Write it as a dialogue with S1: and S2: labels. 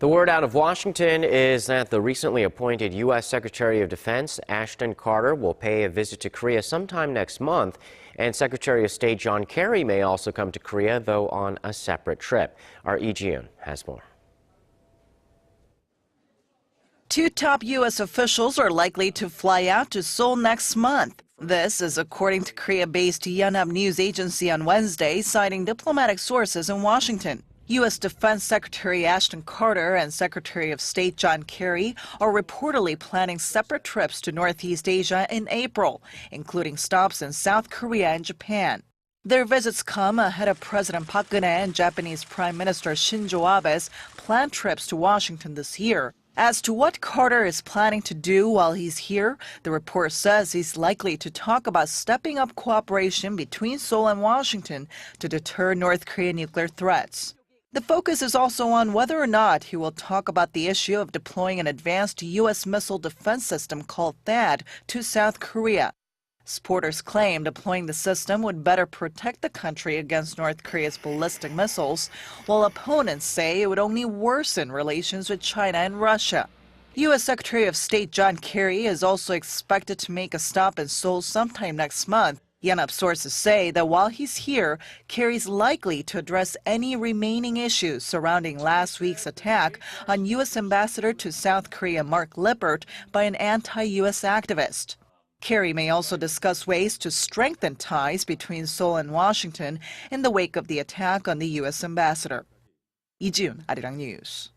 S1: The word out of Washington is that the recently appointed U.S. Secretary of Defense, Ashton Carter, will pay a visit to Korea sometime next month. And Secretary of State John Kerry may also come to Korea, though on a separate trip. Our Lee Ji-yoon has more.
S2: Two top U.S. officials are likely to fly out to Seoul next month. This is according to Korea-based Yonhap News Agency on Wednesday, citing diplomatic sources in Washington. U.S. Defense Secretary Ashton Carter and Secretary of State John Kerry are reportedly planning separate trips to Northeast Asia in April, including stops in South Korea and Japan. Their visits come ahead of President Park Geun-hye and Japanese Prime Minister Shinzo Abe's planned trips to Washington this year. As to what Carter is planning to do while he's here, the report says he's likely to talk about stepping up cooperation between Seoul and Washington to deter North Korean nuclear threats. The focus is also on whether or not he will talk about the issue of deploying an advanced U.S. missile defense system called THAAD to South Korea. Supporters claim deploying the system would better protect the country against North Korea's ballistic missiles, while opponents say it would only worsen relations with China and Russia. U.S. Secretary of State John Kerry is also expected to make a stop in Seoul sometime next month. Yonhap sources say that while he's here, Kerry's likely to address any remaining issues surrounding last week's attack on U.S. Ambassador to South Korea Mark Lippert by an anti-U.S. activist. Kerry may also discuss ways to strengthen ties between Seoul and Washington in the wake of the attack on the U.S. ambassador. Lee Ji-yoon, Arirang News.